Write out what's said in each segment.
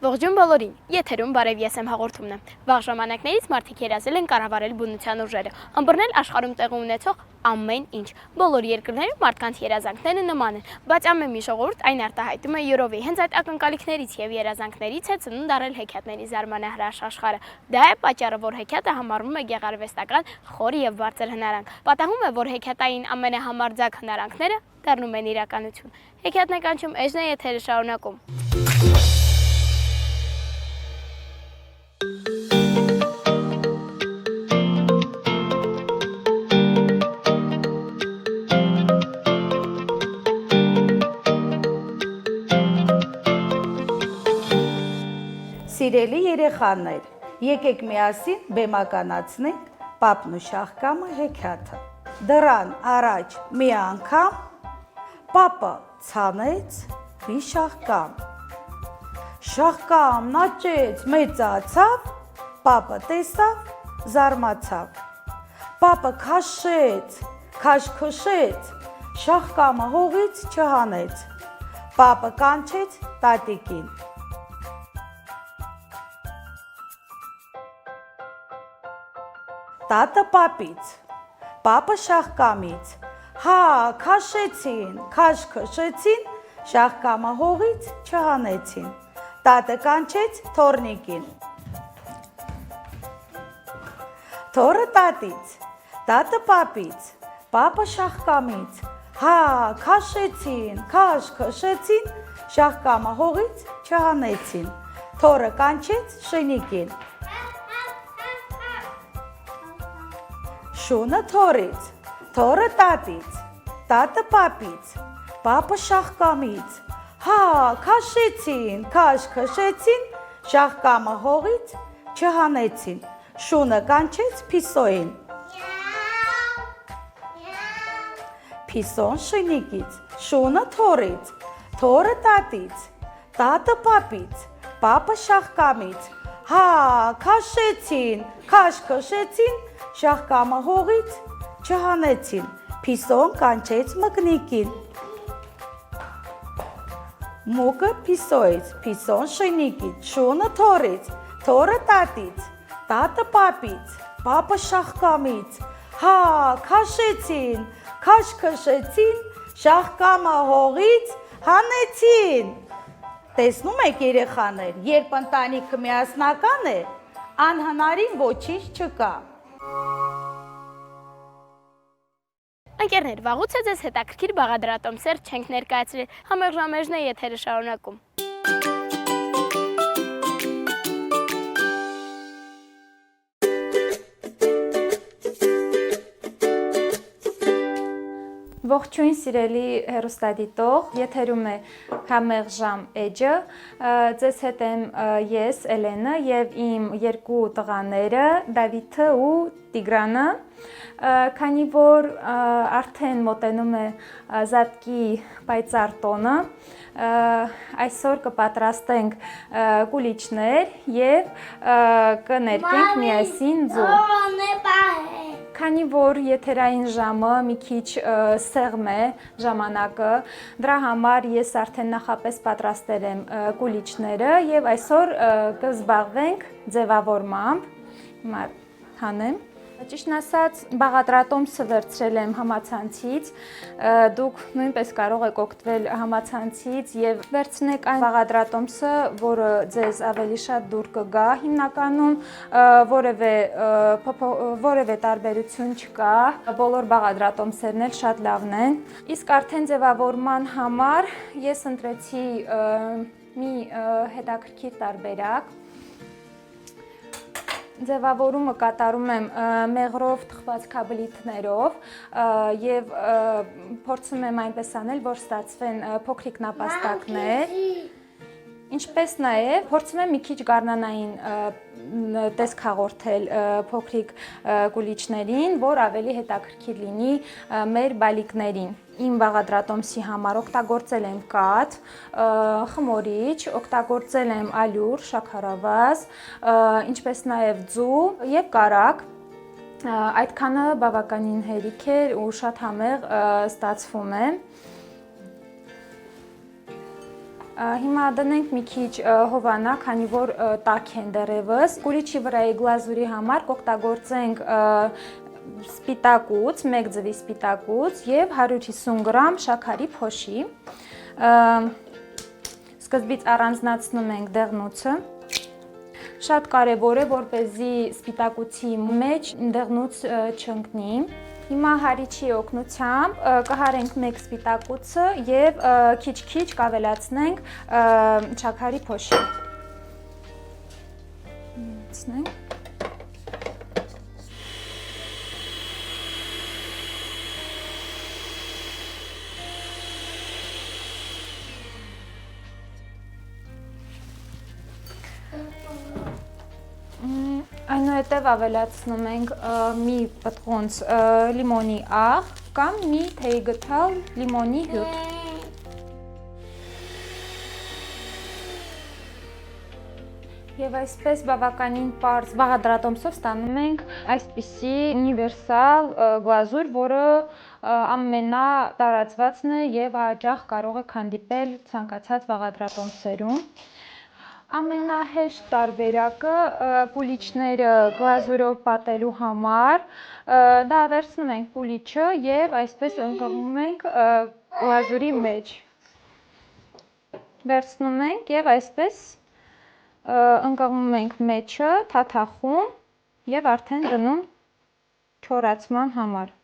Ողջույն բոլորին, եթերում բարև ես եմ հաղորդումն է։ Վաղ ժամանակներից մարդիկ երազել են կառավարել բնության ուժերը, ըմբռնել աշխարհում տեղի ունեցող ամեն ինչ։ Բոլոր երկրներում մարդկանց երազանքները նման են, բայց ամեն մի ժողովուրդ այն արտահայտում է յուրովի։ Հենց այդ ակնկալիքներից եւ երազանքներից է ծնունդ առել հեքիաթների զարմանահրաշ աշխարհը։ Դա է պատճառը, որ հեքիաթը համարվում է գեղարվեստական խոր եւ բարձր հնարանք։ Պատահում է, որ հեքիաթային ամենահամարձակ հնարանքները դառնում են իրականություն։ Հեքիաթն է կանչում Էժնե, եթերը շարունակում։ Սիրելի երեխաներ, եկեք միասին բեմականացնենք Պապն ու Շահկամը հեքիաթը։ Դրան առաջ մի անգամ Պապը ցանեց մի շահկամ։ Շահկամն աճեց, մեծացավ, Պապը տեսավ, զարմացավ։ Պապը քաշեց, քաշքշեց, Շահկամը հողից չհանեց։ Պապը կանչեց տատիկին։ Տատը պապից, պապը շահկամից, հա, քաշեցին, քաշքշեցին, շահկամը հողից չհանեցին, տատը կանչեց թոռնիկին, թոռը տատից, տատը պապից, պապը շահկամից, հա, քաշեցին, քաշքշեցին, շահկամը հողից չհանեցին, թոռը կանչեց շնիկին, շունը թոռից, թոռը տատից, տատը պապից, պապը շահկամից, հա, քաշեցին, քաշքշեցին, շահկամը հողից չհանեցին, շունը կանչեց Փիսոյին, Փիսոն շնիկից, շունը թոռից, թոռը տատից, տատը պապից, պապը շահկամից, հա, քաշեցին, քաշքշեցին, շահկամը հողից չհանեցին, Փիսոն կանչեց մկնիկին, մուկը Փիսոյից, Փիսոն շնիկից, շունը թոռից, թոռը տատից, տատը պապից, պապը շահկամից, հա, քաշեցին, քաշքշեցին, շահկամը հողից հանեցին։ Տեսնում եք երեխաներ, երբ ընտանիքը միասնական է, անհնարին ոչինչ չկա։ Ընկերներ, վաղուց է ձեզ հետաքրքիր բաղադրատոմսեր չենք ներկայացրել, համեղ Էժնե, եթերը շարունակում։ Ողջույն սիրելի հեռուստադիտող, եթերում է Համեղ ժամ էջը, ձեզ հետ եմ ես Էլենը և իմ երկու տղաները Դավիթը ու Տիգրանը, քանի որ արդեն մոտենում է Զատկի պայծառ տոնը, այսօր կպատրաստենք կուլիչներ և կներկենք միասին ձու։ Քանի որ եթերային ժամը մի քիչ սեղմ է ժամանակը, դրա համար ես արդեն նախապես պատրաստել եմ կուլիչները և այսօր կզբաղվենք ձևավորմամբ, հիմա հանեմ։ Ճիշտն ասած, բաղադրատոմսը վերցրել եմ համացանցից, դուք նույնպես կարող եք օգտվել համացանցից և վերցնեք այն բաղադրատոմսը, որը ձեզ ավելի շատ դուր կգա հիմնականում, որևէ տարբերություն չկա, բոլոր բաղադրատոմսերն էլ շատ լավն են։ Իսկ արդեն ձևավորման համար ես ընտրեցի մի հետաքրքիր տարբերակ։ Ձևավորումը կատարում եմ մեղրով թխված քաբլիթներով և փորձում եմ այնպես անել, որ ստացվեն փոքրիկ նապաստակներ, ինչպես նաև փորձում եմ մի քիչ գարնանային տեսք հաղորդել փոքրիկ կուլիչներին, որ ավելի հետաքրքիր լինի մեր բալիկներին։ Իմ բաղադրատոմսի համար օգտագործել եմ կաթ, խմորիչ, օգտագործել եմ ալյուր, շաքարավազ, ինչպես նաև ձու և կարագ։ Այդքանը բավականին հերիք է ու շատ համեղ ստացվում է։ Հիմա դնենք մի քիչ հովանա, քանի որ տաք են դեռևս։ Կուլիչի վրայի գլազուրի համար կօգտագործենք սպիտակուց, 1 ձվի սպիտակուց եւ 150 գրամ շաքարի փոշի։ Սկզբից առանձնացնում ենք դեղնուցը։ Շատ կարևոր է, որպեսզի սպիտակուցի մեջ դեղնուց չընկնի։ Հիմա հարիչի օգնությամբ կհարենք 1 սպիտակուցը եւ քիչ-քիչ կավելացնենք շաքարի փոշի։ Մտցնենք։ Այնուհետև ավելացնում ենք մի պտղոնց լիմոնի աղ կամ մի թեյ գթալ լիմոնի հյութ։ Եվ այսպես բավականին պարզ բաղադրատոմսով ստանում ենք այսպիսի ունիվերսալ գլազուր, որը ամենատարածվածն է եւ հաճախ կարող եք հանդիպել ցանկացած բաղադրատոմսերում։ Ամենահեշտ տարբերակը պուլիչները գլազուրով պատելու համար, դա վերցնում ենք պուլիչը եւ այսպես ընկղմում ենք գլազուրի մեջ։ Վերցնում ենք եւ այսպես ընկղմում ենք մեջը, թաթախում եւ արդեն դնում չորացման համար։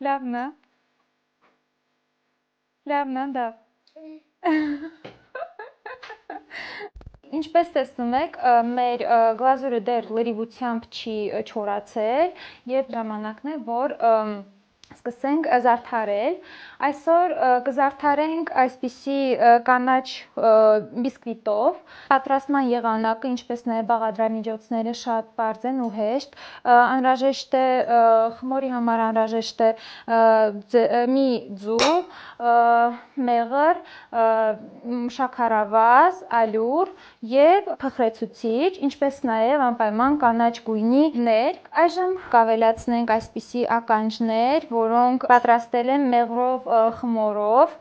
Լավն է։ Լավն է, դա։ Ինչպես տեսնում եք, մեր գլազուրը դեռ լրիվությամբ չի չորացել եւ ժամանակն է, որ սկսենք զարդարել։ Այսօր կզարդարենք այսպիսի կանաչ բիսկվիտով։ Պատրաստման եղանակը, ինչպես նաև բաղադրամիջոցները շատ պարզ են ու հեշտ։ Անհրաժեշտ է խմորի համար անհրաժեշտ է մի ձու, մեղր, շաքարավազ, ալյուր եւ փխրեցուցիչ, ինչպես նաև անպայման կանաչ գույնի ներք։ Այժմ կավելացնենք այսպիսի ականջներ, որոնք պատրաստել եմ մեղրով, խմորով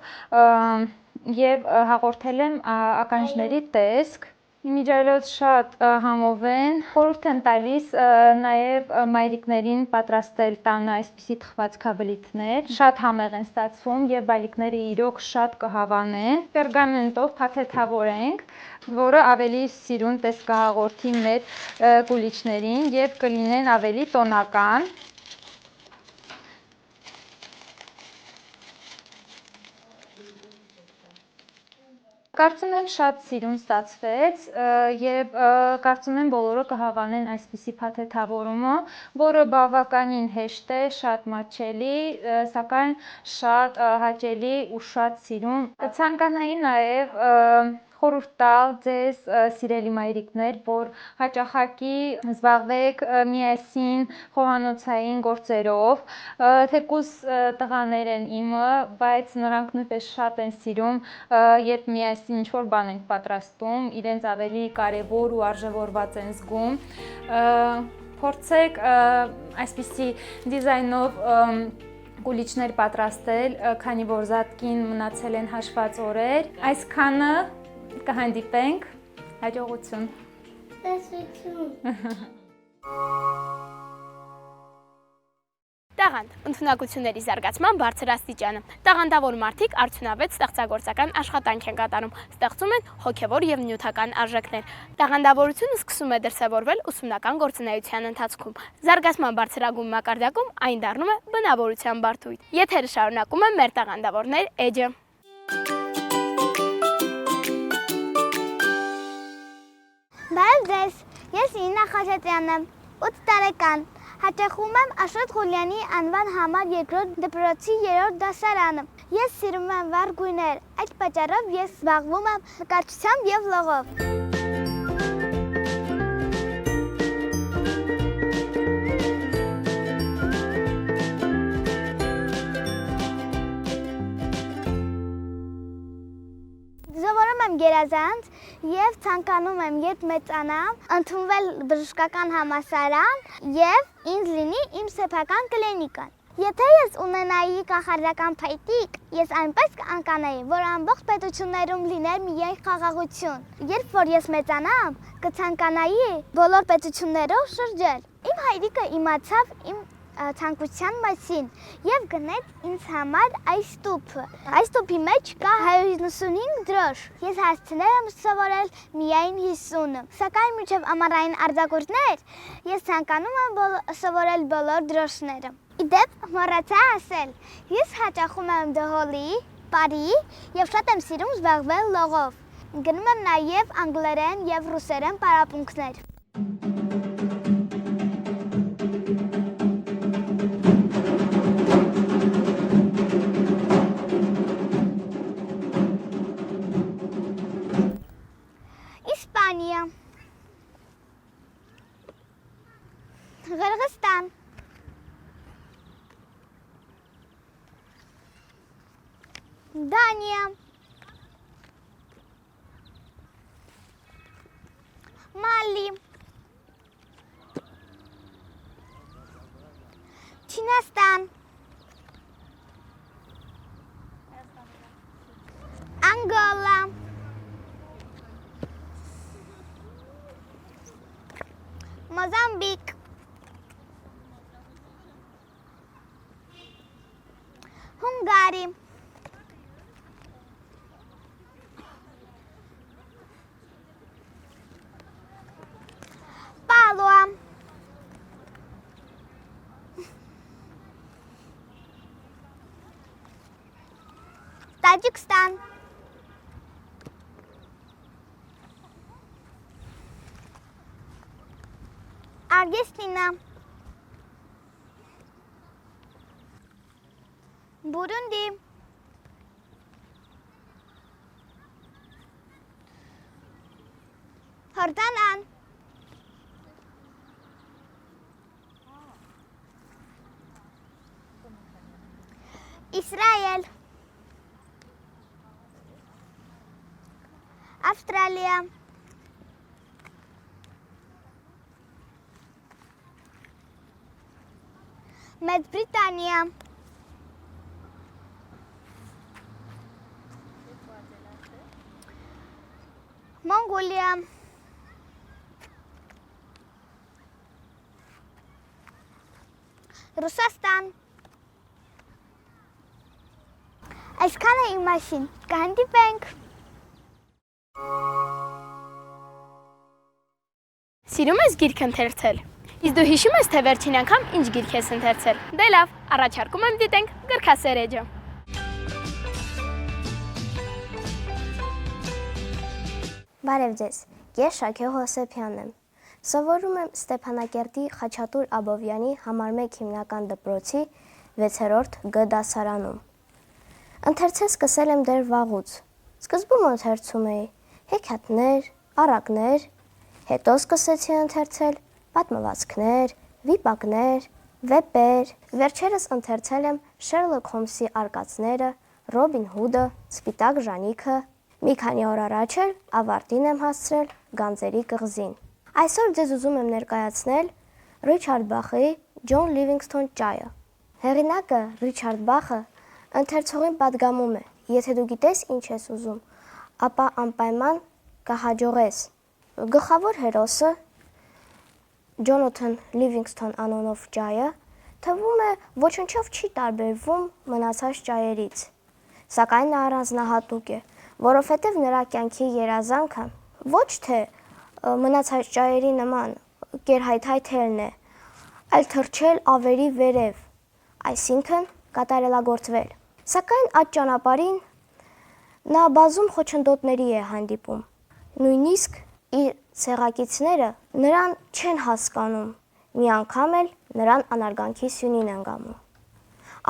եւ հաղորդել եմ ականջների տեսք։ Իմիջիայլոց շատ համով են, խորհուրդ եմ տալիս նաև մայրիկներին պատրաստել տանը այսպիսի թխվածքաբլիթներ, շատ համեղ են ստացվում եւ բալիկները իրոք շատ կհավանեն։ Պերգամենտով փաթեթավորենք, որը ավելի սիրուն տեսք կհաղորդի մեր կուլիչներին եւ կլինեն ավելի տոնական։ Կարծում եմ շատ սիրուն ստացվեց եւ կարծում եմ բոլորը կհավանեն այսպիսի փաթեթավորումը, որը բավականին հեշտ է, շատ մատչելի, սակայն շատ հաճելի ու շատ սիրուն։ Կցանկանայի նաեւ խորհուրդ տալ ձեզ սիրելի մայրիկներ, որ հաճախակի զբաղվեք միասին խոհանոցային գործերով, թեկուզ տղաներ են իմը, բայց նրանք նույնպես շատ են սիրում, երբ միասին ինչ-որ բան ենք պատրաստում, իրենց ավելի կարևոր ու արժևորված են զգում։ Փորձեք այսպիսի դիզայնով կուլիչներ պատրաստել, քանի որ զատկին մնացել են հաշված օրեր։ Այսքանը կհանդիպենք, հաջողություն։ Տաղանդ, ընդունակությունների զարգացման բարձր աստիճանը։ Տաղանդավոր մարդիկ արդյունավետ ստեղծագործական աշխատանք են կատարում, ստեղծում են հոգևոր եւ նյութական արժեքներ։ Տաղանդավորությունը սկսում է դրսևորվել ուսումնական գործունեության ընթացքում։ Զարգացման բարձրագույն մակարդակում այն դառնում է բնավորության բարդույթ։ Եթերը շարունակում է մեր տաղանդավորներ էջը։ Բարև ձեզ, ես Իննա Խաչատրյանն եմ, 8 տարեկան, հաճախում եմ Աշոտ Ղուլյանի անվան համար երկրորդ դպրոցի 3-րդ դասարանը։ Ես սիրում եմ վառ գույներ, այդ պատճառով ես զբաղվում եմ նկարչությամբ և լողով։ Զովորում եմ գերազանց եւ ցանկանում եմ երբ մեծանամ ընդունվել բժշկական համալսարան եւ ինձ լինի իմ սեփական կլինիկան։ Եթե ես ունենայի կախարդական փայտիկ, ես այնպես կանկանեի, որ ամբողջ պետություններում լիներ միայն խաղաղություն։ Երբ որ ես մեծանամ, կցանկանայի բոլոր պետություններով շրջել։ Իմ հայրիկը իմացավ իմ ցանկության մասին եւ գնեց ինձ համար այս տուփը։ Այս տուփի մեջ կա 195 դրոշ։ Ես հասցնել եմ սովորել միայն 50-ը։ Սակայն մինչև ամառային արձակուրդներ ես ցանկանում եմ սովորել բոլոր դրոշները։ Իդեպ մոռացա ասել, ես հաճախում եմ դհոլի, պարի եւ շատ եմ սիրում զբաղվել լողով։ Գնում եմ նաեւ անգլերեն եւ ռուսերեն պարապմունքներ։ Իսպանիա, Ղրղստան, Դանիա, Մալի, Չինաստան, Անգոլա, Մոզամբիկ, Հունգարի, Պալուա, Տաջիկստան, Արգենտինա, Բուրունդի, Հորդանան, Իսրայել, Ավստրալիա, Մեծ Բրիտանիա, Մոնգոլիա, Ռուսաստան։ Այսքանը իմ մասին, կհանդիպենք։ Սիրում ես գիրք ընթերցել։ Իսկ դու հիշում ես, թե վերջին անգամ ինչ գիրք ես ընթերցել։ Դե լավ, առաջարկում եմ դիտենք գրքասերեջը։ Բարև ձեզ, ես Շաքե Հոսեփյանն եմ։ Սովորում եմ Ստեփանակերտի Խաչատուր Աբովյանի համար 1 հիմնական դպրոցի 6-րդ Գ դասարանում։ Ընթերցել սկսել եմ դեռ վաղուց։ Սկզբում ընթերցում էի հեքիաթներ, առակներ, հետո սկսեցի ընթերցել պատմվածքներ, վիպակներ, վեպեր, վերջերս ընթերցել եմ Շերլոք Հոլմսի արկածները, Ռոբին Հուդը, Սպիտակ Ժանիքը, մի քանի օր առաջ էլ ավարտին եմ հասցրել Գանձերի կղզին։ Այսօր ձեզ ուզում եմ ներկայացնել Ռիչարդ Բախի Ջոն Լիվինգսթոն ճայը։ Հեղինակը Ռիչարդ Բախը ընթերցողին պատգամում է. եթե դու գիտես ինչ ես ուզում, ապա անպայման կհաջողես։ Գլխավոր հերոսը Ջոնաթան Լիվինգսթոն անունով ճայը թվում է ոչնչով չի տարբերվում մնացած ճայերից, սակայն նա առանձնահատուկ է, որովհետև նրա կյանքի երազանքը ոչ թե մնացած ճայերի նման կերհայթայթելն է, այլ թռչել ավերի վերև, այսինքն կատարելագործվել։ Սակայն այդ ճանապարհին նա բազում խոչընդոտների է հանդիպում, նույնիսկ իր ցեղակիցները նրան չեն հասկանում, մի անգամ էլ նրան անարգանքի սյունին են գամում։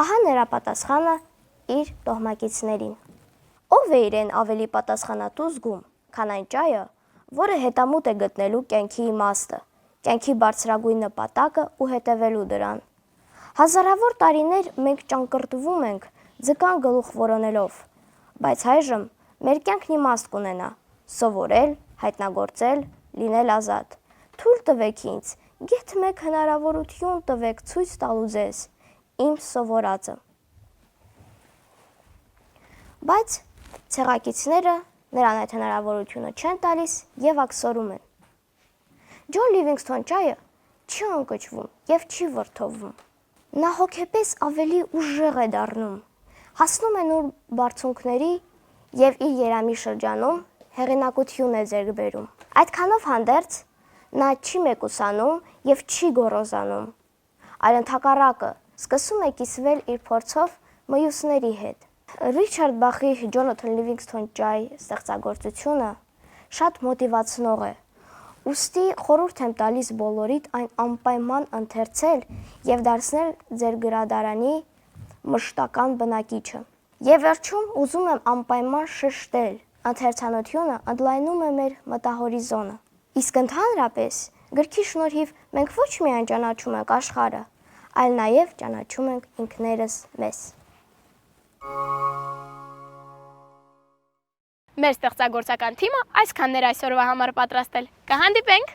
Ահա նրա պատասխանը իր տոհմակիցներին։ Ով է իրեն ավելի պատասխանատու զգում, քան այն ճայը, որը հետամուտ է գտնելու կյանքի իմաստը, կյանքի բարձրագույն նպատակը ու հետևելու դրան։ Հազարավոր տարիներ մենք ճանկռտվում ենք ձկան գլուխ որոնելով, բայց այժմ Մեր կյանքն իմաստ կունենա՝ սովորել, հայտնագործել, լինել ազատ։ Թույլ տվեք ինձ, գեթ մեկ հնարավորություն տվեք ցույց տալու ձեզ իմ սովորածը։ Բայց ցեղակիցները նրան այդ հնարավորությունը չեն տալիս եւ աքսորում են։ Ջոն Լիվինգսթոն ճայը չի ընկճվում եւ չի վրդովվում։ Նա հոգեպես ավելի ուժեղ է դառնում, հասնում է նոր բարձունքների եւ իր երամի շրջանում հեղինակություն է ձեռք բերում։ Այդքանով հանդերձ նա չի մեկուսանում եւ չի գոռոզանում, այլ ընդհակառակը սկսում է կիսվել իր փորձով մյուսների հետ։ Ռիչարդ Բախի Ջոնաթան Լիվինգսթոն ճայ ստեղծագործությունը շատ մոտիվացնող է։ Ուստի խորհուրդ եմ տալիս բոլորիդ այն անպայման ընթերցել եւ դարձնել ձեր գրադարանի մշտական բնակիչը։ Եվ վերջում ուզում եմ անպայման շեշտել, ընթերցանությունը ընդլայնում է մեր մտահորիզոնը։ Իսկ ընդհանրապես գրքի շնորհիվ մենք ոչ միայն ճանաչում ենք աշխարհը, այլ նաեւ ճանաչում ենք ինքներս մեզ։ Մեր ստեղծագործական թիմը այսքաններ այսօրվա համար պատրաստել։ Կհանդիպենք։